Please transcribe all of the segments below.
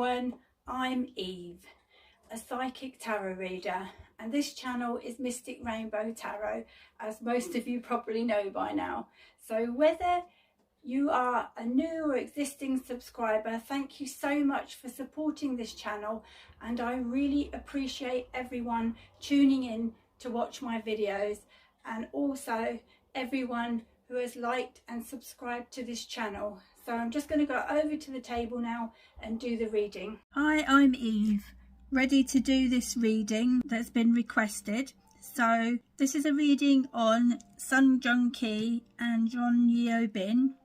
everyone, I'm Eve, a psychic tarot reader, and this channel is Mystic Rainbow Tarot, as most of you probably know by now. So whether you are a new or existing subscriber, thank you so much for supporting this channel, and I really appreciate everyone tuning in to watch my videos, and also everyone who has liked and subscribed to this channel. So I'm just going to go over to the table now and do the reading. Hi, I'm Eve, ready to do this reading that's been requested. So this is a reading on Song Joong-ki and Jeon Yeo-bin,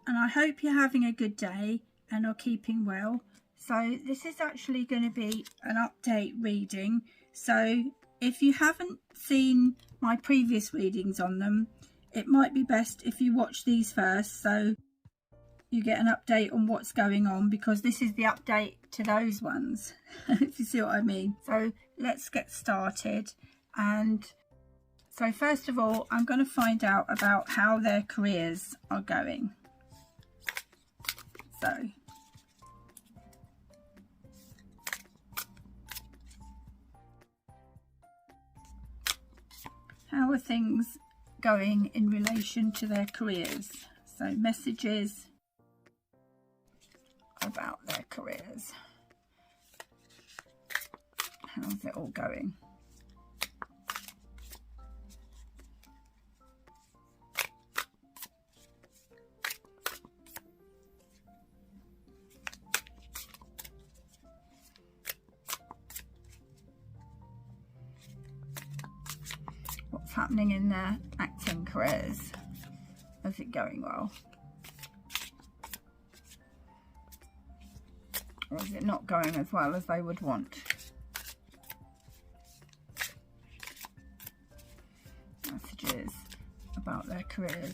and I hope you're having a good day and are keeping well. So this is actually going to be an update reading. So if you haven't seen my previous readings on them, it might be best if you watch these first, so you get an update on what's going on, because this is the update to those ones, if you see what I mean. So let's get started. And so first of all, I'm going to find out about how their careers are going. So how are things going in relation to their careers? So messages about their careers. How's it all going? What's happening in their acting careers? Is it going well? Or is it not going as well as they would want? Messages about their careers.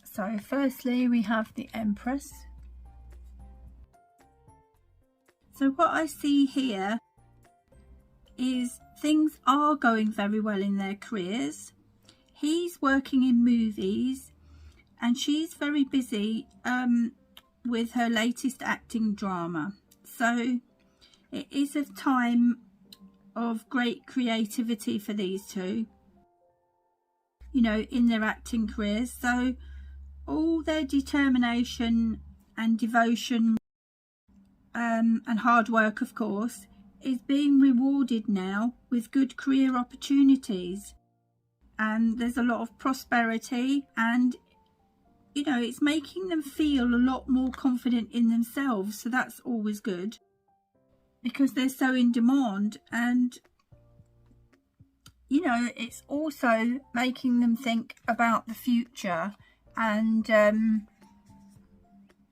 So firstly, we have the Empress. So what I see here is things are going very well in their careers. He's working in movies and she's very busy with her latest acting drama. So it is a time of great creativity for these two, you know, in their acting careers. So all their determination and devotion and hard work, of course, is being rewarded now with good career opportunities, and there's a lot of prosperity, and you know, it's making them feel a lot more confident in themselves. So that's always good, because they're so in demand, and you know, it's also making them think about the future and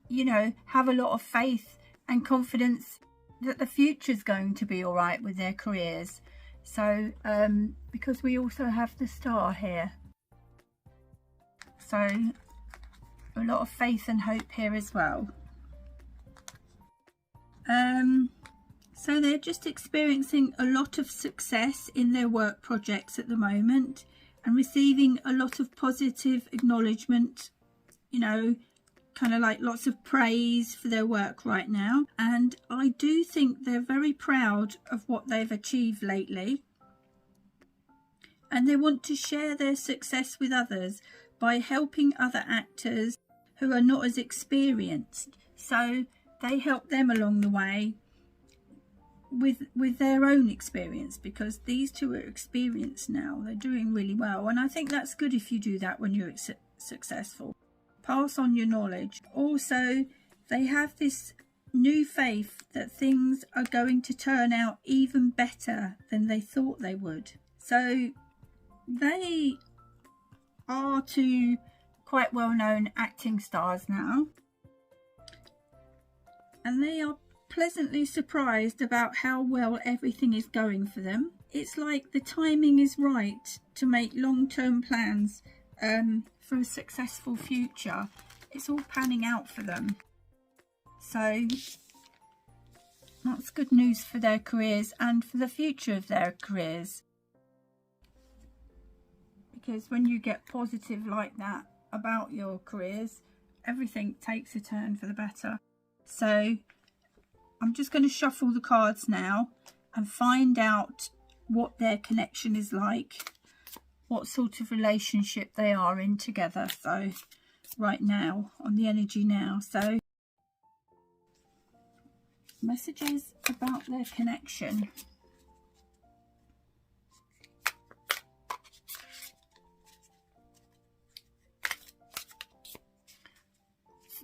you know, have a lot of faith and confidence that the future is going to be all right with their careers. So because we also have the Star here, so a lot of faith and hope here as well. So they're just experiencing a lot of success in their work projects at the moment, and receiving a lot of positive acknowledgement, you know, kind of like lots of praise for their work right now. And I do think they're very proud of what they've achieved lately, and they want to share their success with others by helping other actors who are not as experienced. So they help them along the way with their own experience, because these two are experienced now. They're doing really well, and I think that's good if you do that when you're successful. Pass on your knowledge. Also, they have this new faith that things are going to turn out even better than they thought they would. So they are two quite well-known acting stars now, and they are pleasantly surprised about how well everything is going for them. It's like the timing is right to make long-term plans for a successful future. It's all panning out for them. So That's good news for their careers and for the future of their careers. Because when you get positive like that about your careers, everything takes a turn for the better. So I'm just going to shuffle the cards now and find out what their connection is like, what sort of relationship they are in together. So right now, on the energy now. So messages about their connection.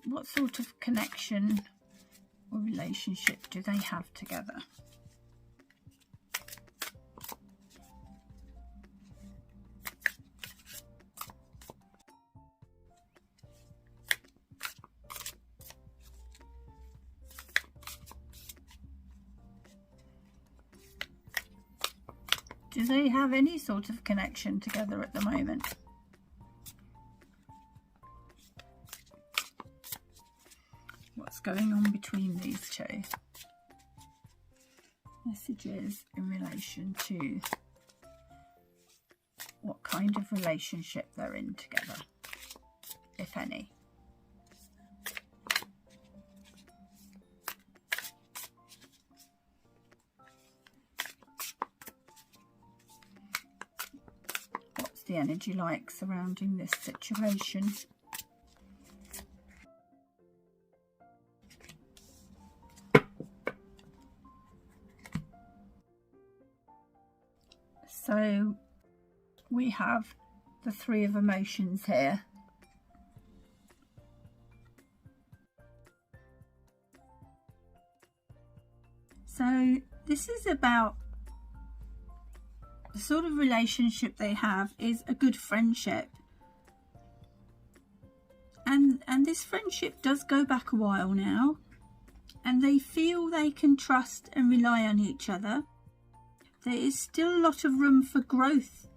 What sort of connection or relationship do they have together? Do they have any sort of connection together at the moment? What's going on between these two? Messages in relation to what kind of relationship they're in together, if any. What's the energy like surrounding this situation? So we have the Three of Emotions here. So this is about the sort of relationship they have is a good friendship. And this friendship does go back a while now. And they feel they can trust and rely on each other. There is still a lot of room for growth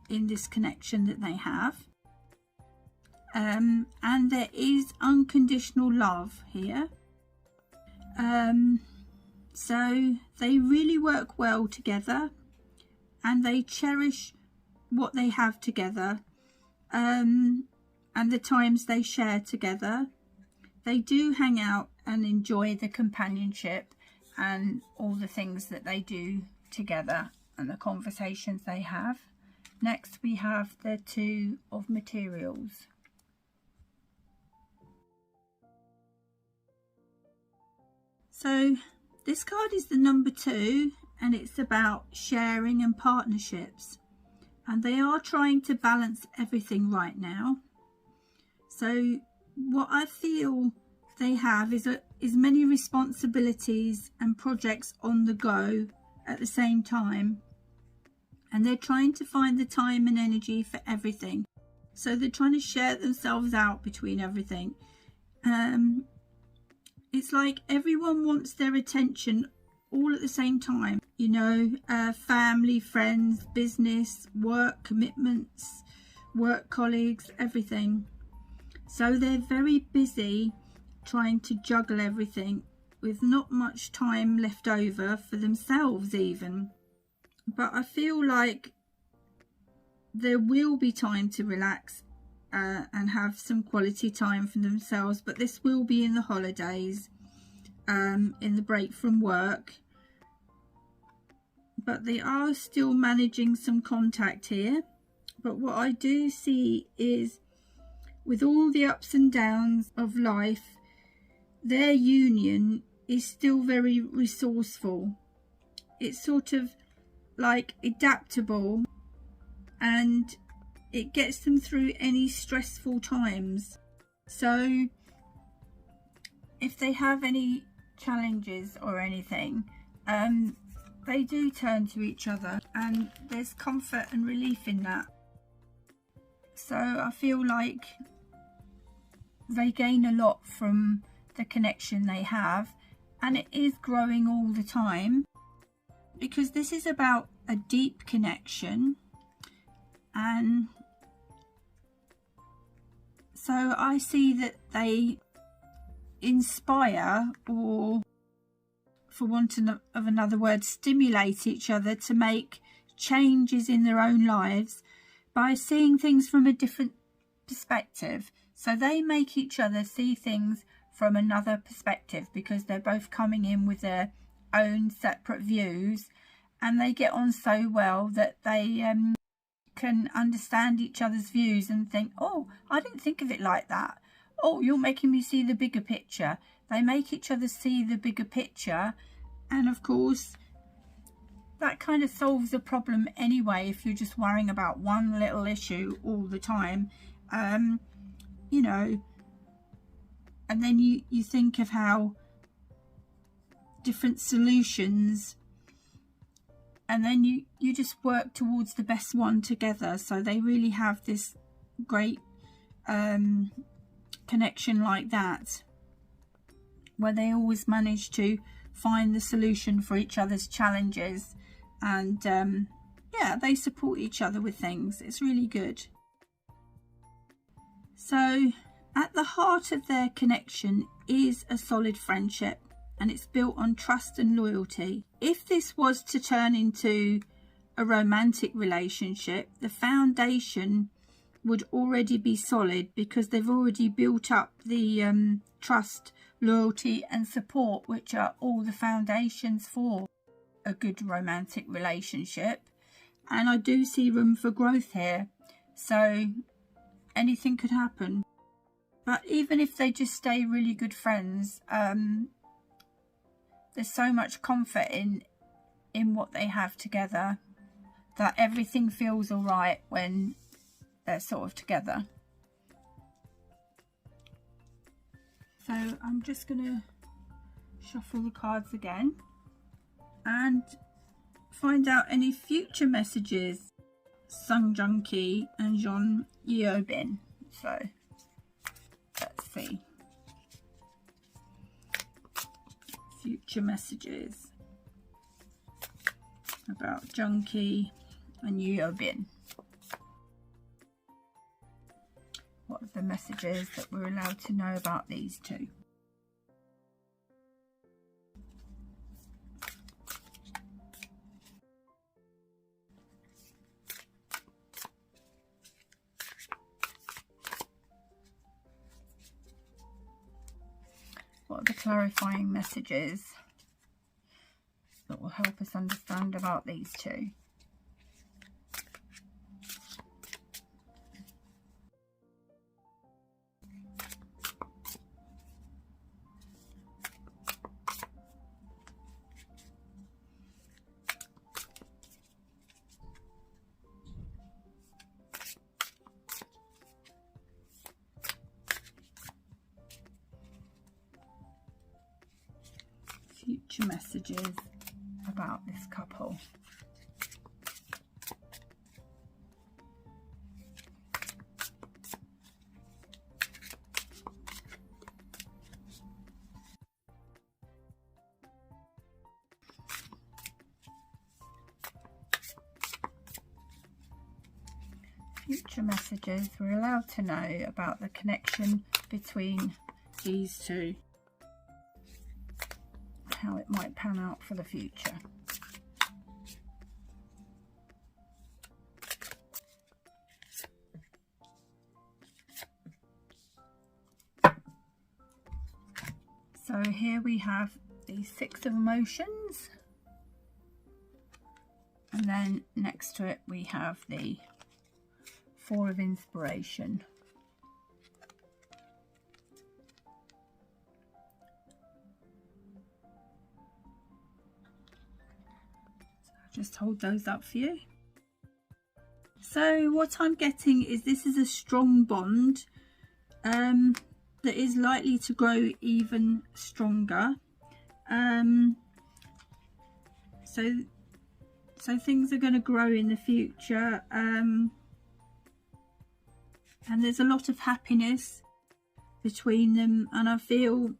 in this connection that they have. And there is unconditional love here. So they really work well together and they cherish what they have together and the times they share together. They do hang out and enjoy the companionship and all the things that they do together and the conversations they have. Next we have the Two of Materials. So this card is the number 2 and it's about sharing and partnerships, and they are trying to balance everything right now. So what I feel they have is many responsibilities and projects on the go at the same time, and they're trying to find the time and energy for everything. So they're trying to share themselves out between everything. It's like everyone wants their attention all at the same time, you know, family, friends, business, work commitments, work colleagues, everything. So they're very busy trying to juggle everything with not much time left over for themselves even. But I feel like there will be time to relax and have some quality time for themselves, but this will be in the holidays, in the break from work. But they are still managing some contact here. But what I do see is, with all the ups and downs of life, their union is still very resourceful. It's sort of like adaptable, and it gets them through any stressful times. So if they have any challenges or anything, they do turn to each other, and there's comfort and relief in that. So I feel like they gain a lot from the connection they have, and it is growing all the time, because this is about a deep connection. And so I see that they inspire or for want of another word, stimulate each other to make changes in their own lives by seeing things from a different perspective. So they make each other see things from another perspective because they're both coming in with their own separate views, and they get on so well that they can understand each other's views and think, oh, I didn't think of it like that. Oh, you're making me see the bigger picture. They make each other see the bigger picture, and of course that kind of solves the problem anyway. If you're just worrying about one little issue all the time, you know, and then you think of how different solutions, and then you just work towards the best one together. So they really have this great connection like that, where they always manage to find the solution for each other's challenges, and yeah, they support each other with things. It's really good. So at the heart of their connection is a solid friendship, and it's built on trust and loyalty. If this was to turn into a romantic relationship, the foundation would already be solid because they've already built up the trust, loyalty and support, which are all the foundations for a good romantic relationship. And I do see room for growth here, so anything could happen. But even if they just stay really good friends, there's so much comfort in what they have together that everything feels all right when they're sort of together. So I'm just going to shuffle the cards again and find out any future messages. Song Joong-ki and Jeon Yeo-bin. So let's see. Future messages about Joong-ki and Yeo-bin. What are the messages that we're allowed to know about these two? What are the clarifying messages that will help us understand about these two? Future messages about this couple. Future messages we're allowed to know about the connection between these two. How it might pan out for the future. So here we have the Six of Emotions, and then next to it we have the Four of Inspiration. Just hold those up for you. So what I'm getting is this is a strong bond that is likely to grow even stronger. So things are going to grow in the future, and there's a lot of happiness between them, and I feel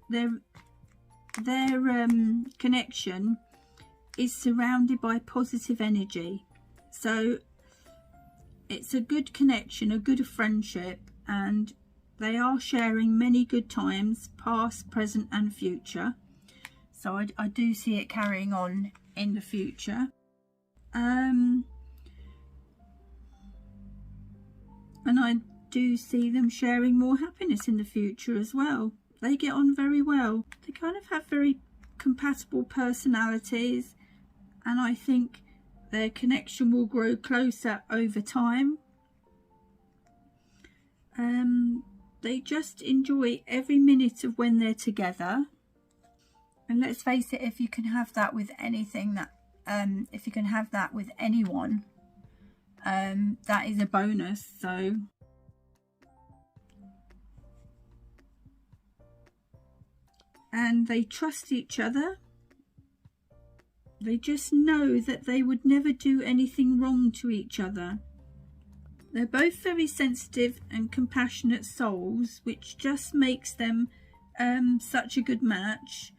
their connection is surrounded by positive energy. So it's a good connection, a good friendship, and they are sharing many good times, past, present and future. So I do see it carrying on in the future. And I do see them sharing more happiness in the future as well. They get on very well. They kind of have very compatible personalities, and I think their connection will grow closer over time. They just enjoy every minute of when they're together. And let's face it, if you can have that with anything, that if you can have that with anyone, that is a bonus. So and they trust each other. They just know that they would never do anything wrong to each other. They're both very sensitive and compassionate souls, which just makes them such a good match.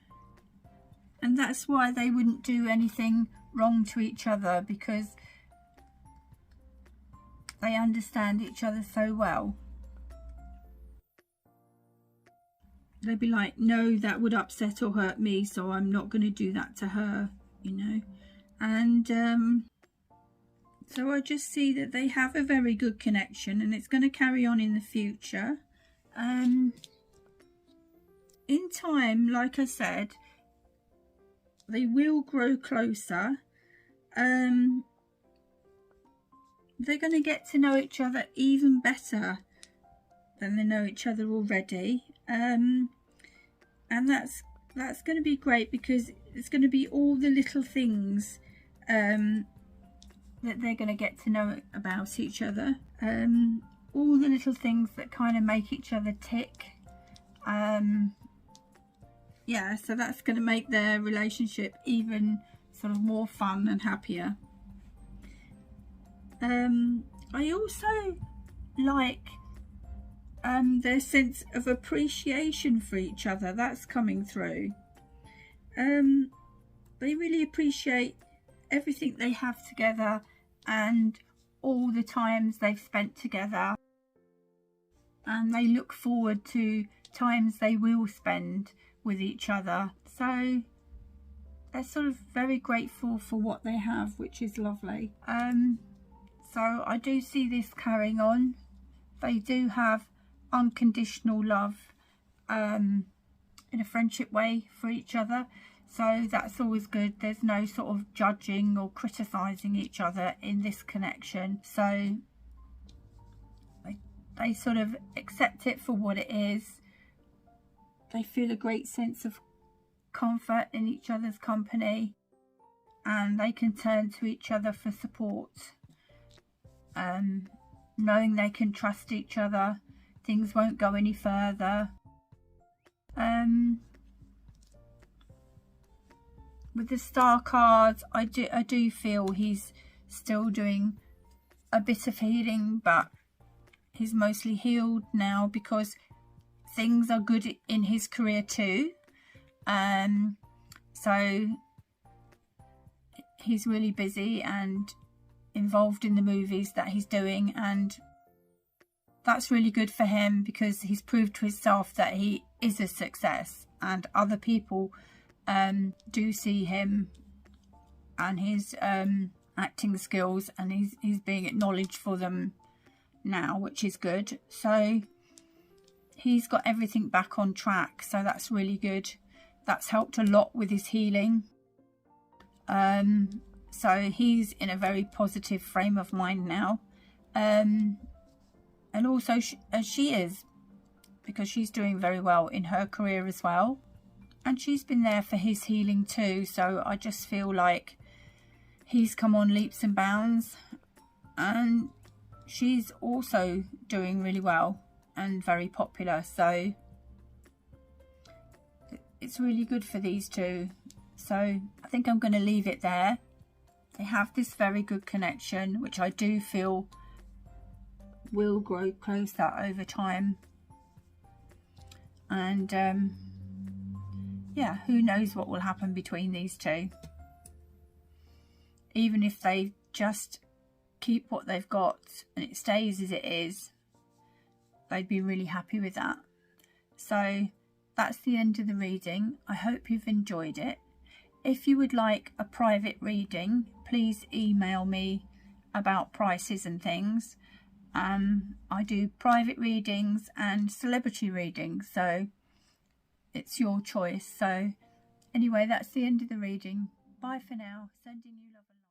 And that's why they wouldn't do anything wrong to each other, because they understand each other so well. They'd be like, no, that would upset or hurt me, so I'm not going to do that to her, you know. And so I just see that they have a very good connection, and it's going to carry on in the future. In time, like I said, they will grow closer. They're going to get to know each other even better than they know each other already. And that's going to be great, because it's going to be all the little things that they're going to get to know about each other. All the little things that kind of make each other tick. Yeah, so that's going to make their relationship even sort of more fun and happier. I also like their sense of appreciation for each other. That's coming through. They really appreciate everything they have together and all the times they've spent together, and they look forward to times they will spend with each other. So they're sort of very grateful for what they have, which is lovely. So I do see this carrying on. They do have unconditional love in a friendship way for each other, so that's always good. There's no sort of judging or criticizing each other in this connection, so they sort of accept it for what it is. They feel a great sense of comfort in each other's company, and they can turn to each other for support, knowing they can trust each other. Things won't go any further. With the star cards, I do feel he's still doing a bit of healing, but he's mostly healed now because things are good in his career too. So he's really busy and involved in the movies that he's doing, and that's really good for him, because he's proved to himself that he is a success, and other people do see him and his acting skills, and he's being acknowledged for them now, which is good. So he's got everything back on track, so that's really good. That's helped a lot with his healing. So he's in a very positive frame of mind now, and also as she is, because she's doing very well in her career as well, and she's been there for his healing too. So I just feel like he's come on leaps and bounds, and she's also doing really well and very popular, so it's really good for these two. So I think I'm going to leave it there. They have this very good connection, which I do feel will grow closer over time. And yeah, who knows what will happen between these two. Even if they just keep what they've got and it stays as it is, they'd be really happy with that. So that's the end of the reading. I hope you've enjoyed it. If you would like a private reading, please email me about prices and things. I do private readings and celebrity readings, so it's your choice. So anyway, that's the end of the reading. Bye for now. Sending you love and light.